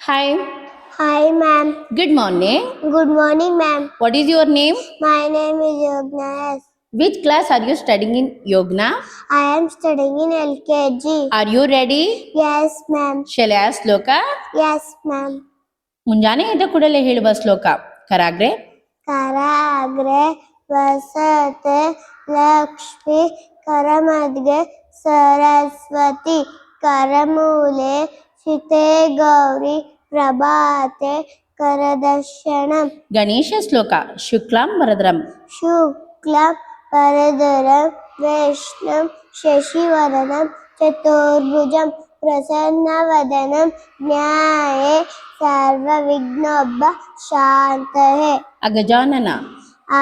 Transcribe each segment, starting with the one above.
Hi, Hi, ma'am. good morning. Good morning, ma'am. What is your name? My name is Yogna. Which class are you studying in Yogna? I am studying in LKG. Are you ready? Yes, ma'am. Shall I ask ಶ್ಲೋಕ? Yes, ma'am. ಮುಂಜಾನೆ ಎದ್ದ ಕೂಡಲೇ ಹೇಳುವ ಶ್ಲೋಕ ಕರಾಗ್ರೆ Karagre vasate Lakshmi Karamadge Saraswati Karamule Shite Gauri Prabhate Karadarshanam Ganesha ಶ್ಲೋಕ ಶುಕ್ಲಾಂ ವರದರಂ Shuklam Paradaram Vaishnav Shashivaranam Chaturbhujam Prasannavadanam Jnaye Sarva Vignobha Shantahe ಅಗಜಾನನ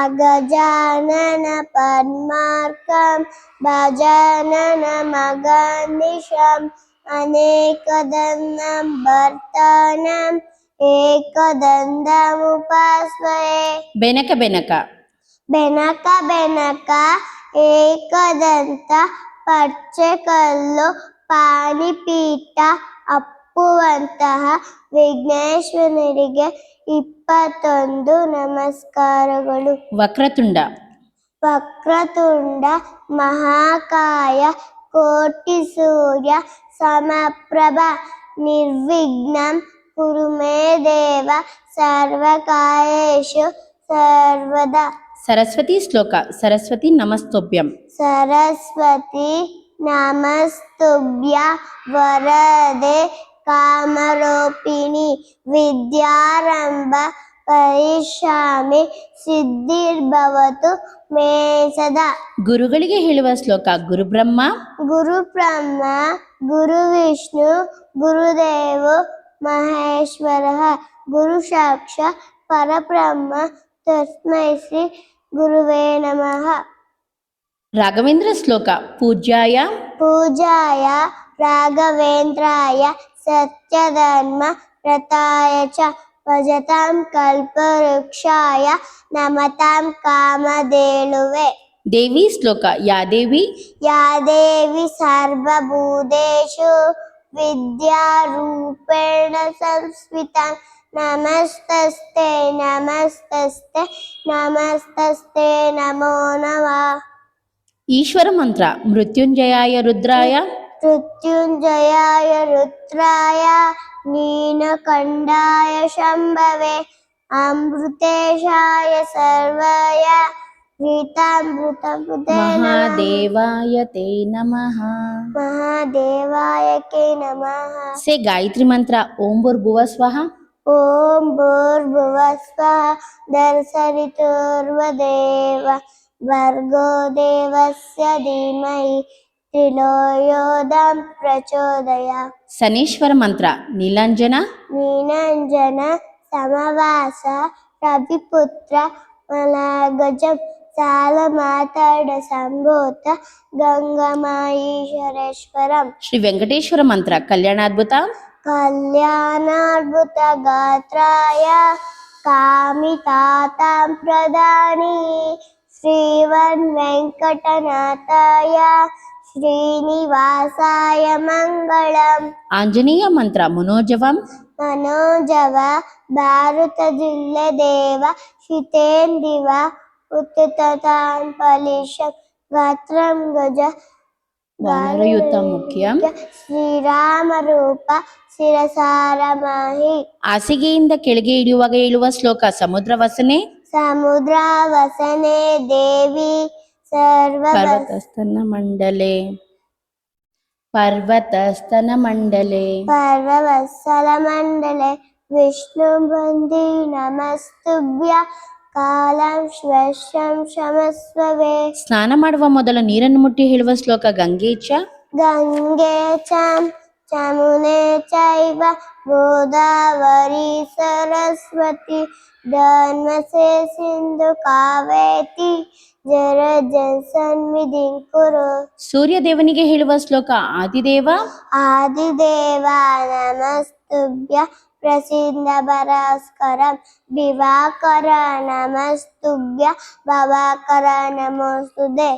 Agajanana Padmarkam Bhajanana Maganisham Anekadannam Bhartanam Ekadandam Upasvaye Benaka Benaka Benaka Benaka Ekadanta ಪರ್ಚೆಕಲ್ಲು ಪಾಣಿಪೀಠ ಅಪ್ಪುವಂತಹ ವಿಘ್ನೇಶ್ವರನಿಗೆ 21 ನಮಸ್ಕಾರಗಳು. ವಕ್ರತುಂಡ ವಕ್ರತುಂಡ ಮಹಾಕಾಯ ಕೋಟಿ ಸೂರ್ಯ ಸಮಪ್ರಭ ನಿರ್ವಿಘ್ನಂ ಕುರು ಮೇ ದೇವ ಸರ್ವಕಾರ್ಯೇಷು ಸರ್ವದಾ. ಸರಸ್ವತಿ ಶ್ಲೋಕ ಸರಸ್ವತಿ ನಮಸ್ತೋಭ್ಯಂ ಸರಸ್ವತಿ ನಮಸ್ತುಭ್ಯ ವರದೆ ಕಾಮರೂಪಿಣಿ ವಿದ್ಯಾರಂಭ ಕರಿಷ್ಯಾಮಿ ಸಿದ್ಧಿರ್ಭವತು ಮೇ ಸದಾ. ಗುರುಗಳಿಗೆ ಹೇಳುವ ಶ್ಲೋಕ ಗುರು ಬ್ರಹ್ಮ ಗುರು ಬ್ರಹ್ಮ ಗುರು ವಿಷ್ಣು ಗುರುದೇವ ಮಹೇಶ್ವರ ಗುರು ಸಾಕ್ಷಾತ್ ಪರಬ್ರಹ್ಮ ತಸ್ಮೈ ಶ್ರೀ ಗುರುವೇ ನಮಃ. ರಾಘವೇಂದ್ರ ಶ್ಲೋಕ ಪೂಜ್ಯಾಯ ಪೂಜಾಯ ರಾಘವೇಂದ್ರಾಯ ಸತ್ಯಧರ್ಮ ರತಾಯ ಚ ಭಜತಾಂ ಕಲ್ಪವೃಕ್ಷಾಯ ನಮತಾಂ ಕಾಮಧೇನುವೆ. ದೇವಿ ಶ್ಲೋಕ ಯಾ ದೇವಿ ಯಾ ದೇವಿ ಸರ್ವಭೂತೇಷು ವಿದ್ಯಾರೂಪೇಣ ಸಂಸ್ಥಿತಾ ನಮಸ್ತಸ್ತೆ ನಮಸ್ತಸ್ತೆ ನಮಸ್ತಸ್ತೆ ನಮೋ ನಮಃ. ಈಶ್ವರ ಮಂತ್ರ ಮೃತ್ಯುಂಜಯಾಯ ರುದ್ರಾಯ ಮೃತ್ಯುಂಜಯಾಯ ರುದ್ರಾಯ ನೀಲಕಂಠಾಯ ಶಂಭವೆ ಅಮೃತೇಶಾಯ ಸರ್ವಯ ಗೀತಾಮೃತಮೃತೆ ಮಹಾದೇವಾಯ ತೇ ನಮಃ. ಮಹಾದೇವಾಯಕೆ ನಮಃ. ಸೆ ಗಾಯತ್ರಿ ಮಂತ್ರ ಓಂ ಭೂರ್ಭುವ ಸ್ವಃ ಓಂ ಭೂರ್ಭುವಃ ಸ್ವಃ ದರ್ಶರಿತುರ್ವದೇವ ಭರ್ಗೋ ದೇವಸ್ಯ ಧೀಮಹಿ ಧಿಯೋ ಯೋ ನ ಪ್ರಚೋದಯಾತ್. ಶನೇಶ್ವರ ಮಂತ್ರ ನೀಲಾಂಜನ ನೀಲಾಂಜನ ಸಮವಾಸ ರವಿಪುತ್ರ ಮಲಗಜಂ ಸಾಲ ಮಾತಾಡ ಸಂಭೂತ ಗಂಗಮಾಯೀಶ್ವರೇಶ್ವರಂ. ಶ್ರೀ ವೆಂಕಟೇಶ್ವರ ಮಂತ್ರ ಕಲ್ಯಾಣಾದ್ಭುತ ಕಲ್ಯಾಣಾದ್ಭುತ ಗಾತ್ರಾಯ ಕಾಮಿತಾತಾಂ ಪ್ರದಾನಿ ಶ್ರೀವನ್ ವೆಂಕಟನಾಥಾಯ ಶ್ರೀನಿವಾಸಾಯ ಮಂಗಳಂ. ಆಂಜನೇಯ ಮಂತ್ರ ಮನೋಜವಂ ಮನೋಜವ ಭಾರತ ಜಿಲ್ಲೆ ದೇವ ಶಿತೇಂದಿವ ಉತ್ತತಾಂ ಫಲಿಷಂ ಗಾತ್ರಂ ಗಜ ವಾನರಯುತ ಮುಖ್ಯಂ ಶ್ರೀರಾಮ ರೂಪ ಶಿರಸಾರಮಹಿ. ಹಾಸಿಗೆಯಿಂದ ಕೆಳಗೆ ಇಳಿಯುವಾಗ ಹೇಳುವ ಶ್ಲೋಕ ಸಮುದ್ರ ವಸನೆ ಸಮುದ್ರ ವಸನೆ ದೇವಿ ಪರ್ವತಸ್ತನ ಮಂಡಲೆ ಪರ್ವತಸ್ತನ ಮಂಡಲೆ ಪರ್ವವತ್ಸಲ ಮಂಡಲೆ ವಿಷ್ಣು ಬಂದಿ ನಮಸ್ತುಭ್ಯ ಕಾಲಂ ಶ್ವಶ್ಯಂ ಶಮಸ್ವವೇ. ಸ್ನಾನ ಮಾಡುವ ಮೊದಲು ನೀರನ್ನು ಮುಟ್ಟಿ ಹೇಳುವ ಶ್ಲೋಕ ಗಂಗೆ ಚ ಗಂಗೆ ಚಂ ಚಮುನೆ ಚೈವ ಗೋದಾವರಿ ಸರಸ್ವತಿ ಧನ್ವಸೆ ಸಿಂಧು ಕಾವೇತಿ ಜಲಸನ್ನಿಧಿಂ ಕುರು. ಸೂರ್ಯ ದೇವನಿಗೆ ಹೇಳುವ ಶ್ಲೋಕ ಆದಿದೇವ ಆದಿದೇವ ನಮಸ್ತುಭ್ಯ ಪ್ರಸಿದ್ಧ ಭಾಸ್ಕರಂ ದಿವಾಕರ ನಮಸ್ತುಭ್ಯ ಭವಾಕರ ನಮೋಸ್ತುತೆ.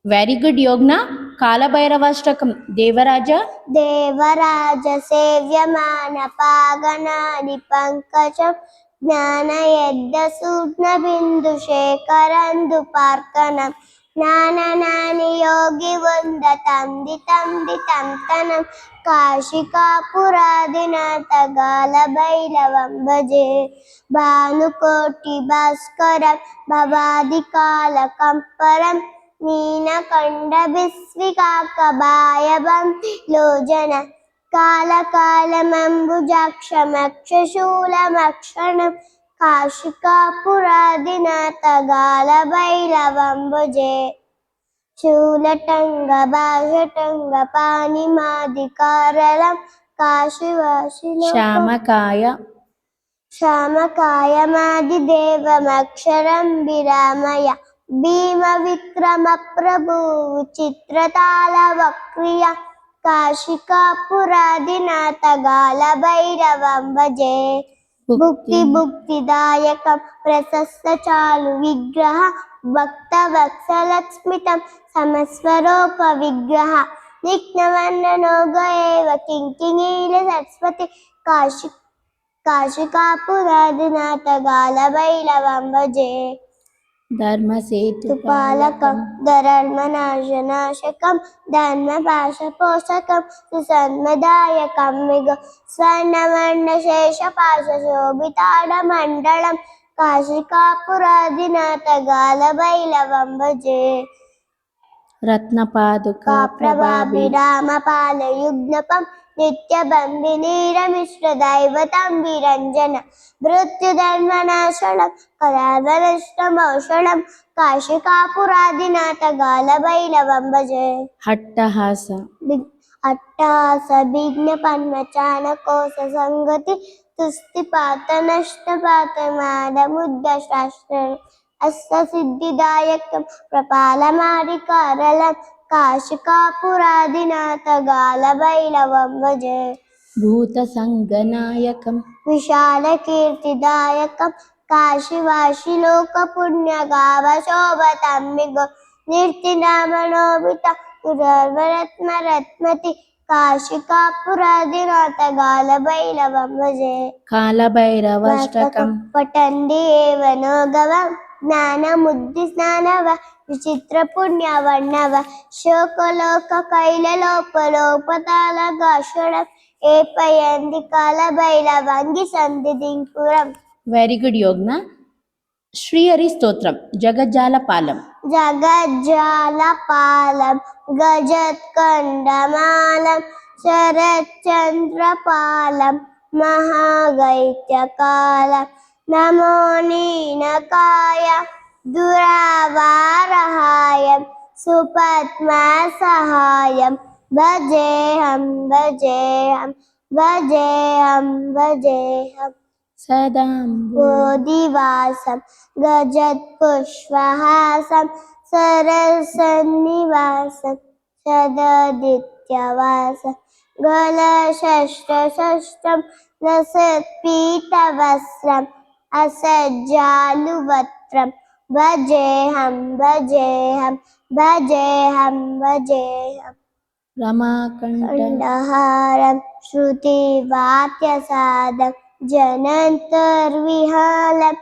ವೆರಿ ಗುಡ್ ಯೋಗ್ನ. ಕಾಲಭೈರವಾಷ್ಟಕಂ ದೇವರಾಜ ದೇವರಾಜ ಸೇವ್ಯಮಾನ ಪಾಗನಾದಿ ಪಂಕಜಂ ಜ್ಞಾನ ಯದ್ದ ಸೂಕ್ಷ್ಮ ಬಿಂದು ಶೇಖರಂದು ಪಾರ್ಕನಂ ಜ್ಞಾನನಾನಿ ಯೋಗಿ ವಂದ ತಂದಿ ತಂತನಂ ಕಾಶಿಕಾಪುರಾದಿನಾಥ ಗಾಲ ಭೈರವಂ ಭಜೆ ಭಾನುಕೋಟಿ ಭಾಸ್ಕರಂ ಭವಾದಿ ಕಾಲ ಕಂಪರಂ ನೀನಕಂಡ ಬಿಸ್ವಿಕಾಕಬಾಯವಂ ಲೋಜನ ಕಾಲಕಾಲಮಂಬುಜಾಕ್ಷಮಕ್ಷಶೂಲಮಕ್ಷಣಂ ಕಾಶಿಕಾಪುರಾದಿನಾಥ ಗಾಲಭೈರವಂ ಭಜೆ ಶೂಲಟಂಗ ಭಾಷಟಂಗ ಪಾಣಿಮಾದಿಕಾರಲಂ ಕಾಶಿವಾಸಿಲೋಕ ಶ್ಯಾಮಕಾಯ ಶ್ಯಾಮಕಾಯಮಾದಿದೇವಮಕ್ಷರಂ ವಿರಾಮಯ ಭೀಮ ವಿಕ್ರಮ ಪ್ರಭು ಚಿತ್ರತಾಳ ವಕ್ರಿಯ ಕಾಶಿಕಾಪುರಾದಿನಾಥ ಗಾಲ ಭೈರವಂ ಭಜೆ ಭುಕ್ತಿದಾಯಕಂ ಪ್ರಶಸ್ತ ಚಾಲು ವಿಗ್ರಹ ಭಕ್ತ ವತ್ಸಲಸ್ಮಿತಂ ಸಮಸ್ವರೋಪ ವಿಗ್ರಹ ನಿಘ್ನವನ್ನನೋಗ ಏವ ಕಿಂಕಿಣೀಲ ಸರಸ್ವತಿ ಕಾಶಿಕಾಪುರಾದಿನಾಥ ಗಾಲ ಭೈರವಂ ಭಜೆ ಧರ್ಮಸೇತುಪಾಲಕಂ ಧರ್ಮನಾಶನಾಶಕಂ ಧರ್ಮಪಾಶಪೋಷಕಂ ಸುಸನ್ಮದಾಯಕಂ ಮಿಗ ಸ್ವರ್ಣವರ್ಣಶೇಷಪಾಶಶೋಭಿತಾಡಮಂಡಲಂ ಕಾಶಿಕಾಪುರಾದಿನಾಥ ಗಾಲಭೈರವಂ ಭಜೆ ರತ್ನಪಾದುಕಾ ಪ್ರಭಾಭಿರಾಮಪಾಲಯುಗ್ನಪಂ ನಿತ್ಯಬಂಬಿನೀರಮಿಶ್ರ ದೈವತಂ ವಿರಂಜನ ಮೃತ್ಯುಧರ್ಮನಾಶನಂ ಕಲಾವನಷ್ಟಮೌಷಣಂ ಕಾಶಿಕಾಪುರಾದಿನಾಥ ಗಾಲಭೈರವಂ ಭಜೆ ಹಟ್ಟಹಾಸ ಅಟ್ಟಹಾಸ ವಿಘ್ನ ಪನ್ಮಚಾನಕೋಶ ಸಂಗತಿ ತುಸ್ತಿಪಾತ ನಷ್ಟಪಾತ ಮಾಡ ಮುದ್ದ ಶಾಸ್ತ್ರ ಅಸ್ತ ಸಿದ್ಧಿದಾಯಕಂ ಪ್ರಪಾಲಮಾರಿಕಾರಲಂ ಕಾಶಿಕಾಪುರಾದಿನಾಥ ಗಾಲಭೈರವಂ ಭಜೆ ಭೂತಸಂಗನಾಯಕಂ ವಿಶಾಲ ಕೀರ್ತಿದಾಯಕಂ ಕಾಶಿವಾಶಿಲೋಕ ಪುಣ್ಯಗಾವಶೋಭತಮ್ಮಿಗ ನಿರ್ತಿನಾಮನೋಭಿತ ಪುರರ್ವರತ್ಮರತ್ಮತಿ ಕಾಶಿಕಾಪುರಾದಿನಾಥ ಗಾಲಭೈರವಂ ಭಜೆ ಕಾಲಭೈರವಾಷ್ಟಕಂ ಪಟಂದಿ ಏವ ನೋಗವಂ ಜ್ಞಾನ ಮುದ್ದಿ ಸ್ನಾನವ ವಿಚಿತ್ರ ಪುಣ್ಯ ವರ್ಣವ ಶೋಕಲೋಕ ಕೈಲಲೋಪಲೋಪತಾಲ ಗಾಷಣಂ ಏಪಯಂದಿ ಕಾಲಭೈರವಂಗಿ ಸಂಧಿದಿಂಕುರಂ ವೆರಿ ಗುಡ್ ಯೋಗ್ನ. ಶ್ರೀಹರಿ ಸ್ತೋತ್ರಂ ಜಗಜ್ಜಾಲಪಾಲಂ ಜಗಜ್ಜಾಲಪಾಲಂ ಗಜತ್ಕಂಡಮಾಲಂ ಶರಚ್ಚಂದ್ರಪಾಲಂ ಮಹಾಗೈತ್ಯಕಾಲಂ ನಮೋ ನೀನಕಾಯ ದುರಾವಾರಹಾಯಂ ಸುಪದ್ಮಸಹಾಯಂ ಭಜೇಹಂ ಭಜೇಹಂ ಭಜೇಹಂ ಭಜೇಹಂ ಬೋಧಿವಾಸಂ ಗಜತ್ಪುಷ್ಪಹಾಸಂ ಸರಸನ್ನಿವಾಸಂ ಸದಾದಿತ್ಯವಾಸಂ ಗಲಷಷ್ಠಂ ಲಸತ್ಪೀತವಸ್ತ್ರಂ ಅಸಜ್ಜಾಲುವಕ್ತ್ರಂ ಭಜೇಹಂ ಭಜೇಹಂ ಭಜೇಹಂ ಭಜೇಹಂ ರಮಾಕಂಠಹಾರಂ ಶ್ರುತಿವಾಕ್ಯಸಾದಂ ಜನಂತರ್ವಿಹಾಲಂ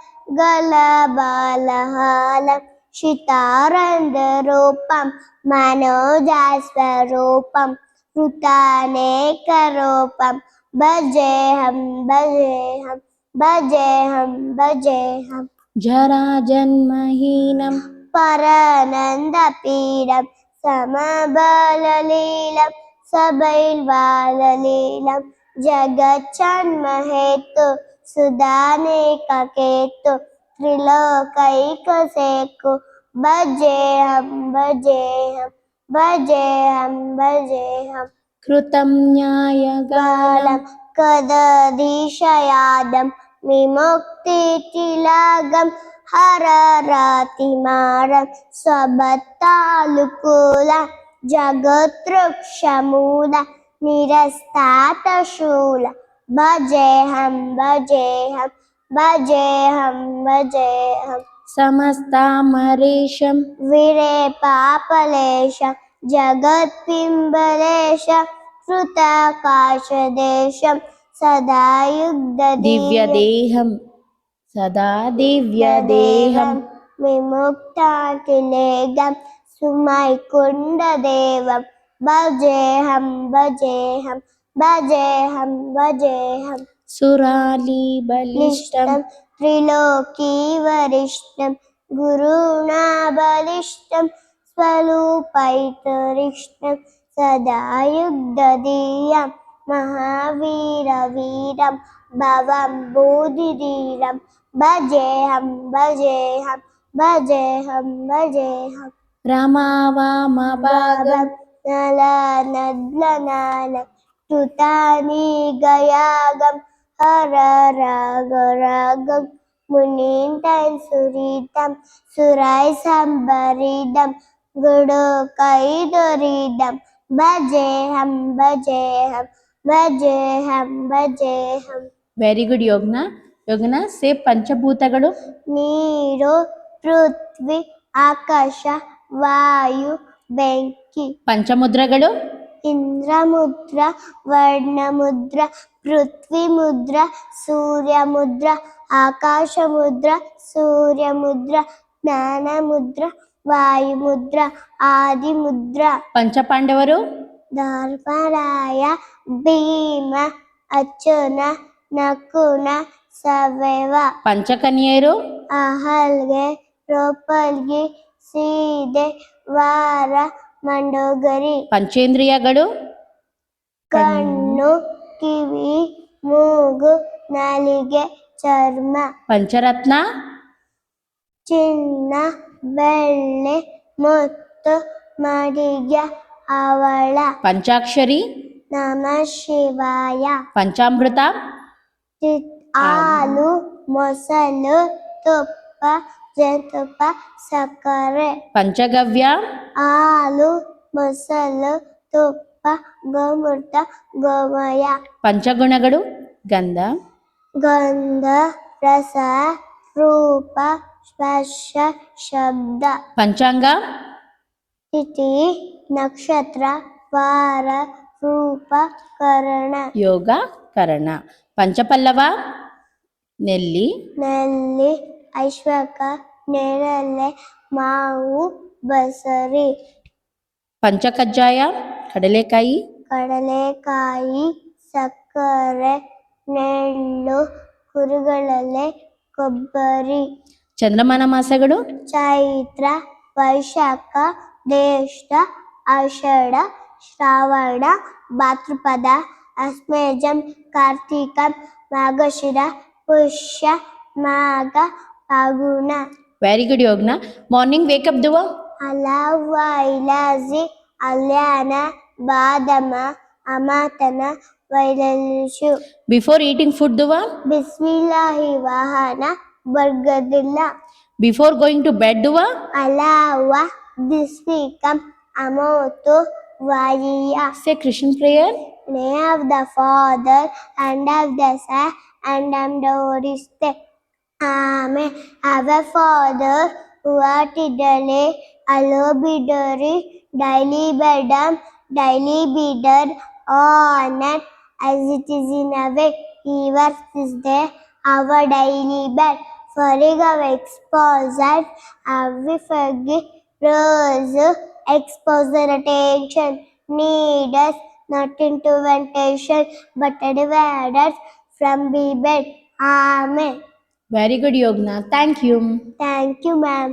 ಗಲಬಾಲಹಾಲಂ ಶಿತಾರಂಧರೂಪಂ ಮನೋಜಸ್ವರೂಪಂ ಕೃತಾನೇಕರೂಪಂ ಭಜೇಹಂ ಭಜೇಹಂ ಭಜೇಹಂ ಭಜೇಹಂ ಜರಾಜನ್ಮಹೀನಂ ಪರಾನಂದಪೀಡಂ ಸಮಬಲಲೀಲಂ ಸಬೈಲ್ವಾಲಲೀಲಂ ಜಗಚ್ಚನ್ಮಹೇತು ಸುಧಾನೇಕಕೇತು ತ್ರಿಲೋಕೈಕಸೇಕು ಭಜೇಹಂ ಭಜೇಹಂ ಭಜೇಹಂ ಭಜೇಹಂ ಕೃತಂ ನ್ಯಾಯಗಾಲಂ ಕದಧೀಶಯಾದಂ ವಿಮುಕ್ತಿತಿಲಾಗಂ ಹರರಾತಿಮಾರಂ ಸ್ವಭತ್ತಾಲುಕೂಲ ಜಗತೃಕ್ಷಮೂಲ ನಿರಸ್ತಾತಶೂಲ ಭಜೇಹಂ ಭಜೇಹಂ ಭಜೇಹಂ ಭಜೇಹಂ समस्तामरेशं विरेपापलेश जगत्पिम्बलेश कृताकाशदेशं सदा दिव्यदेहं सदा दिव्यदेहं विमुक्तातिलेगं सुमैकुण्डदेवं भजेऽहं भजेऽहं भजेऽहं भजेऽहं सुरालीबलिष्टं लिष्टं त्रिलोकीवरिष्ठं गुरुणा बलिष्ठं स्वरूपैतरिष्ठं सदा युग्धदीयं महावीरवीरं भवं बोधिधीरं भजेऽहं भजेऽहं भजेऽहं भजेऽहं रमावामभागं नलनद्लनान कृतानि गयागं हर रागरागं मुनीन्द्रं सुरीतं सुराय सम्भरिदं गुडकैदुरीदं भजेऽहं भजेऽहं भजेऽहं भजेऽहं ವೆರಿ ಗುಡ್ ಯೋಗ್ನ. ಯೋಗನ ಸೇ ಪಂಚಭೂತಗಳು ನೀರು ಪೃಥ್ವಿ ಆಕಾಶ ವಾಯು ಬೆಂಕಿ ಪಂಚಮುದ್ರಗಳು ಇಂದ್ರಮುದ್ರ ವರ್ಣಮುದ್ರ ಪೃಥ್ವಿ ಮುದ್ರ ಸೂರ್ಯ ಮುದ್ರ ಆಕಾಶ ಮುದ್ರ ಸೂರ್ಯ ಮುದ್ರ ಜ್ಞಾನ ಮುದ್ರ ವಾಯು ಮುದ್ರ ಆದಿ ಮುದ್ರ ಪಂಚಪಾಂಡವರು ಧರ್ಮರಾಯ ಭೀಮ ಅರ್ಜುನ ನಕುಲ ಸವ್ಯವ ಪಂಚಕನ್ಯೆಯರು ಅಹಲ್ಗೆ ದ್ರೌಪದಿ ಸೀತೆ ವಾರ ಮಂಡೋದರಿ ಪಂಚೇಂದ್ರಿಯಗಳು ಕಣ್ಣು ಕಿವಿ ಮೂಗು ನಾಲಿಗೆ ಚರ್ಮ ಪಂಚರತ್ನ ಚಿನ್ನ ಬೆಳ್ಳಿ ಮುತ್ತು ಮಡಿಗೆ ಹವಳ ಪಂಚಾಕ್ಷರಿ ನಮಃ ಶಿವಾಯ ಪಂಚಾಮೃತ ಹಾಲು ಮೊಸಲು ತುಪ್ಪ ಜೇನುತುಪ್ಪ ಸಕ್ಕರೆ ಪಂಚಗವ್ಯ ಹಾಲು ಮೊಸಲು ತುಪ್ಪ ಗೋಮೂತ್ರ ಗೋಮಯ ಪಂಚಗುಣಗಳು ಗಂಧ ಗಂಧ ರಸ ರೂಪ ಸ್ಪರ್ಶ ಶಬ್ದ ಪಂಚಾಂಗ ತಿಥಿ ನಕ್ಷತ್ರ ವಾರ ರೂಪ ಕರಣ ಯೋಗ ಕರಣ ಪಂಚಪಲ್ಲವ ನೆಲ್ಲಿ ನೆಲ್ಲಿ ಐಶ್ವಕ ನೇರಳೆ ಮಾವು ಬಸರಿ ಪಂಚಕಜ್ಜಾಯ ಕಡಲೆಕಾಯಿ ಕಡಲೆಕಾಯಿ ಸಕ್ಕರೆ ನೆಳ್ಳು ಕುರುಗಳಲೆ ಕೊಬ್ಬರಿ ಚಂದ್ರಮಾನ ಮಾಸಗಳು ಚೈತ್ರ ವೈಶಾಖ ಜ್ಯೇಷ್ಠ ಆಷಾಢ ಶ್ರಾವಣ ಭಾದ್ರಪದ ಅಶ್ಮೇಜಂ ಕಾರ್ತಿಕಂ ಮಾರ್ಗಶಿರ ಪುಷ್ಯ ಮಾಘ ಫಾಗುಣ ವೆರಿ ಗುಡ್ ಯೋಗ್ನ. ಮಾರ್ನಿಂಗ್ ವೇಕಪ್ ದುವಾ ಹಲವ ಇಲಾಜಿ ಅಲ್ಯಾನ ಬಾದಮ ಅಮಾತನ ವೈಲಲ್ಶು ಬಿಫೋರ್ ಈಟಿಂಗ್ ಫುಡ್ ದುವಾ ಬಿಸ್ಮಿಲ್ಲಾಹಿ ವಾಹನ ಬರ್ಗದಿಲ್ಲ ಬಿಫೋರ್ ಗೋಯಿಂಗ್ ಟು ಬೆಡ್ ದುವಾ ಅಲಾವ ಬಿಸ್ಮಿಕಂ ಅಮೋತು ವಾಯಿಯ say Christian prayer name of the Father and of the Son and of the Holy Spirit. Amen. Our Father who art in heaven, hallowed be thy name. Daily bread, daily be done on earth as it is in heaven. Give us this day our daily bread. Forgive our exposures, and we forgive those who expose our attention. Lead us not into temptation, but deliver us from evil. Amen. Very good ಯೋಗ್ನ. Thank you. Thank you, ma'am.